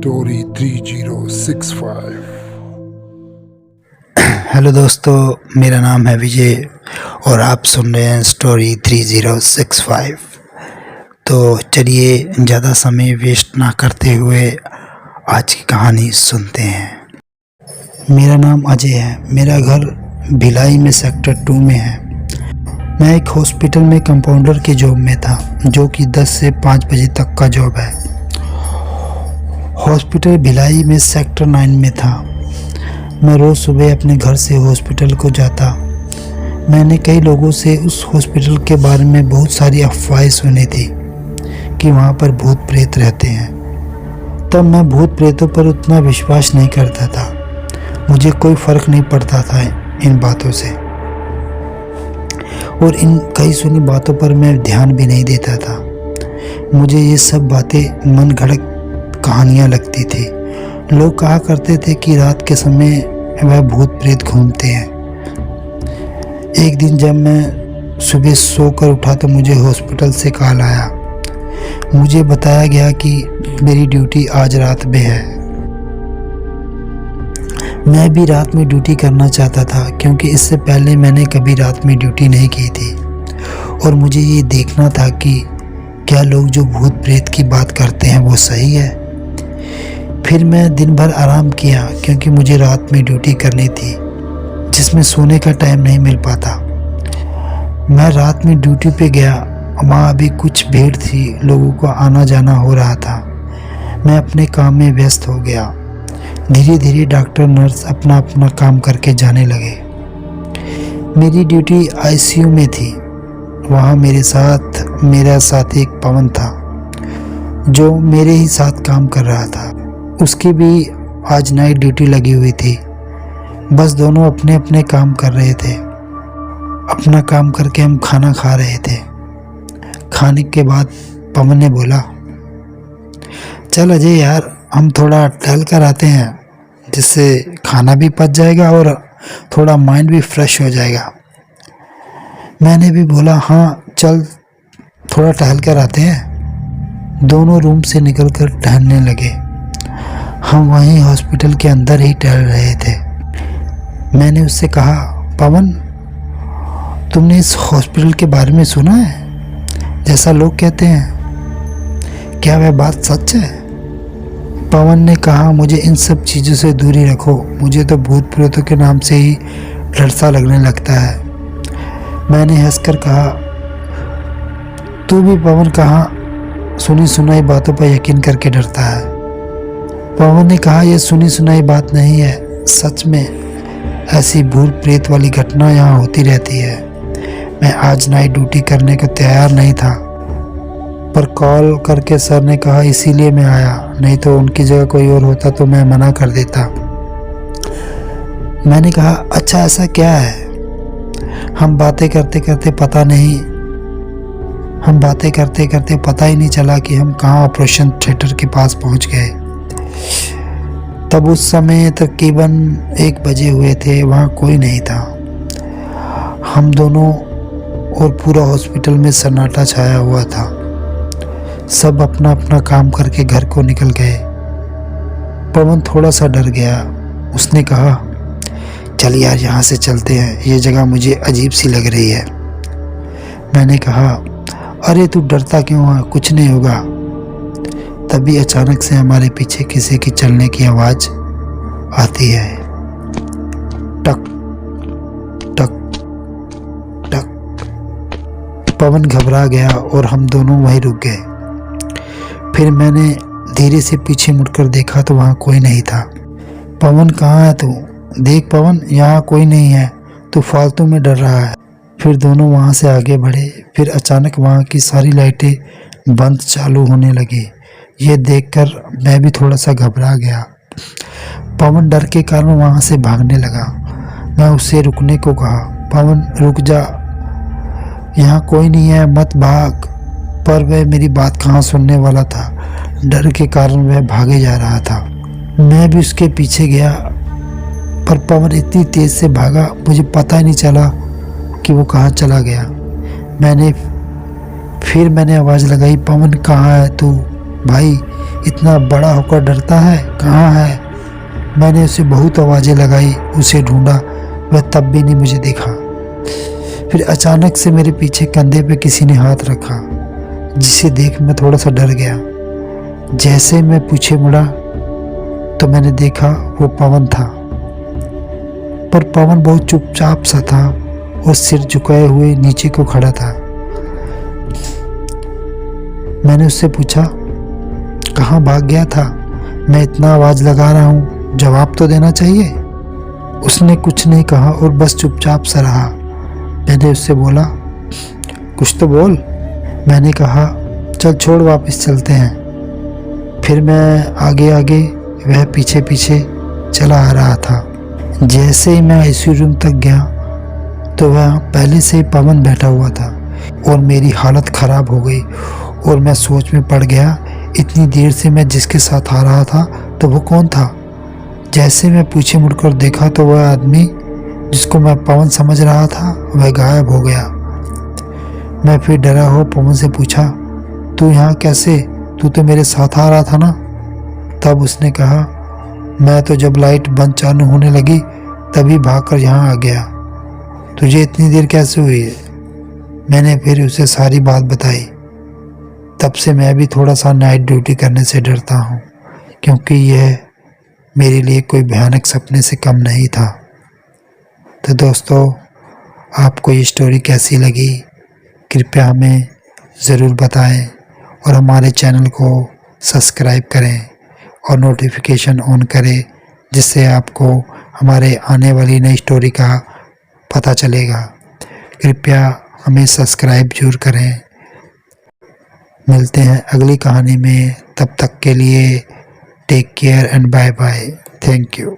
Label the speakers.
Speaker 1: Story 3065।
Speaker 2: Hello दोस्तों, मेरा नाम है विजय और आप सुन रहे हैं स्टोरी 3065। तो चलिए ज़्यादा समय वेस्ट ना करते हुए आज की कहानी सुनते हैं। मेरा नाम अजय है। मेरा घर भिलाई में सेक्टर 2 में है। मैं एक हॉस्पिटल में कंपाउंडर की जॉब में था, जो कि 10 से 5 बजे तक का जॉब है। हॉस्पिटल भिलाई में सेक्टर 9 में था। मैं रोज़ सुबह अपने घर से हॉस्पिटल को जाता। मैंने कई लोगों से उस हॉस्पिटल के बारे में बहुत सारी अफवाहें सुनी थी कि वहाँ पर भूत प्रेत रहते हैं। तब मैं भूत प्रेतों पर उतना विश्वास नहीं करता था। मुझे कोई फ़र्क नहीं पड़ता था इन बातों से, और इन कई सुनी बातों पर मैं ध्यान भी नहीं देता था। मुझे ये सब बातें मन घड़त कहानियाँ लगती थी। लोग कहा करते थे कि रात के समय वह भूत प्रेत घूमते हैं। एक दिन जब मैं सुबह सोकर उठा तो मुझे हॉस्पिटल से कॉल आया। मुझे बताया गया कि मेरी ड्यूटी आज रात में है। मैं भी रात में ड्यूटी करना चाहता था, क्योंकि इससे पहले मैंने कभी रात में ड्यूटी नहीं की थी और मुझे ये देखना था कि क्या लोग जो भूत प्रेत की बात करते हैं वो सही है। फिर मैं दिन भर आराम किया, क्योंकि मुझे रात में ड्यूटी करनी थी, जिसमें सोने का टाइम नहीं मिल पाता। मैं रात में ड्यूटी पे गया। वहाँ अभी कुछ भीड़ थी, लोगों को आना जाना हो रहा था। मैं अपने काम में व्यस्त हो गया। धीरे धीरे डॉक्टर नर्स अपना अपना काम करके जाने लगे। मेरी ड्यूटी आईसीयू में थी। वहाँ मेरा साथी एक पवन था, जो मेरे ही साथ काम कर रहा था। उसकी भी आज नाइट ड्यूटी लगी हुई थी। बस दोनों अपने अपने काम कर रहे थे। अपना काम करके हम खाना खा रहे थे। खाने के बाद पवन ने बोला, चल अजय यार, हम थोड़ा टहल कर आते हैं, जिससे खाना भी पच जाएगा और थोड़ा माइंड भी फ्रेश हो जाएगा। मैंने भी बोला, हाँ चल थोड़ा टहल कर आते हैं। दोनों रूम से निकलकर टहलने लगे। हम वहीं हॉस्पिटल के अंदर ही टहल रहे थे। मैंने उससे कहा, पवन, तुमने इस हॉस्पिटल के बारे में सुना है, जैसा लोग कहते हैं? क्या वह बात सच है? पवन ने कहा, मुझे इन सब चीज़ों से दूरी रखो। मुझे तो भूत प्रेतों के नाम से ही डर सा लगने लगता है। मैंने हंसकर कहा, तू भी पवन कहाँ सुनी सुनाई बातों पर यकीन करके डरता है? पवन ने कहा, यह सुनी सुनाई बात नहीं है, सच में ऐसी भूत प्रेत वाली घटना यहाँ होती रहती है। मैं आज नाइट ड्यूटी करने को तैयार नहीं था, पर कॉल करके सर ने कहा, इसीलिए मैं आया। नहीं तो उनकी जगह कोई और होता तो मैं मना कर देता। मैंने कहा, अच्छा ऐसा क्या है? हम बातें करते करते पता ही नहीं चला कि हम कहाँ ऑपरेशन थिएटर के पास पहुँच गए। तब उस समय तकरीबन 1 बजे हुए थे। वहाँ कोई नहीं था। हम दोनों और पूरा हॉस्पिटल में सन्नाटा छाया हुआ था। सब अपना अपना काम करके घर को निकल गए। पवन थोड़ा सा डर गया। उसने कहा, चल यार यहाँ से चलते हैं, ये जगह मुझे अजीब सी लग रही है। मैंने कहा, अरे तू डरता क्यों है, कुछ नहीं होगा। तभी अचानक से हमारे पीछे किसी की चलने की आवाज़ आती है। टक टक टक। पवन घबरा गया और हम दोनों वहीं रुक गए। फिर मैंने धीरे से पीछे मुड़कर देखा तो वहाँ कोई नहीं था। पवन, कहाँ है तू? देख पवन, यहाँ कोई नहीं है, तू फालतू में डर रहा है। फिर दोनों वहाँ से आगे बढ़े। फिर अचानक वहाँ की सारी लाइटें बंद चालू होने लगी। ये देखकर मैं भी थोड़ा सा घबरा गया। पवन डर के कारण वहाँ से भागने लगा। मैं उससे रुकने को कहा, पवन रुक जा, यहाँ कोई नहीं है, मत भाग। पर वह मेरी बात कहाँ सुनने वाला था। डर के कारण वह भागे जा रहा था। मैं भी उसके पीछे गया, पर पवन इतनी तेज़ से भागा, मुझे पता ही नहीं चला कि वो कहाँ चला गया। मैंने आवाज़ लगाई, पवन कहाँ है तू? भाई इतना बड़ा होकर डरता है, कहाँ है? मैंने उसे बहुत आवाज़ें लगाई, उसे ढूंढा, वह तब भी नहीं मुझे दिखा। फिर अचानक से मेरे पीछे कंधे पे किसी ने हाथ रखा, जिसे देख मैं थोड़ा सा डर गया। जैसे मैं पीछे मुड़ा तो मैंने देखा वो पवन था, पर पवन बहुत चुपचाप सा था और सिर झुकाए हुए नीचे को खड़ा था। मैंने उससे पूछा, कहाँ भाग गया था? मैं इतना आवाज़ लगा रहा हूँ, जवाब तो देना चाहिए। उसने कुछ नहीं कहा और बस चुपचाप सा रहा। मैंने उससे बोला, कुछ तो बोल। मैंने कहा, चल छोड़, वापस चलते हैं। फिर मैं आगे आगे, वह पीछे पीछे चला आ रहा था। जैसे ही मैं आईसीयू रूम तक गया तो वह पहले से ही पवन बैठा हुआ था और मेरी हालत ख़राब हो गई और मैं सोच में पड़ गया, इतनी देर से मैं जिसके साथ आ रहा था तो वो कौन था? जैसे मैं पीछे मुड़कर देखा तो वह आदमी जिसको मैं पवन समझ रहा था वह गायब हो गया। मैं फिर डरा हो पवन से पूछा, तू यहाँ कैसे? तू तो मेरे साथ आ रहा था ना? तब उसने कहा, मैं तो जब लाइट बंद चालू होने लगी तभी भागकर यहाँ आ गया। तुझे इतनी देर कैसे हुई है? मैंने फिर उसे सारी बात बताई। तब से मैं भी थोड़ा सा नाइट ड्यूटी करने से डरता हूँ, क्योंकि यह मेरे लिए कोई भयानक सपने से कम नहीं था। तो दोस्तों, आपको ये स्टोरी कैसी लगी कृपया हमें ज़रूर बताएं और हमारे चैनल को सब्सक्राइब करें और नोटिफिकेशन ऑन करें, जिससे आपको हमारे आने वाली नई स्टोरी का पता चलेगा। कृपया हमें सब्सक्राइब जरूर करें। मिलते हैं अगली कहानी में, तब तक के लिए take care and bye bye. Thank you.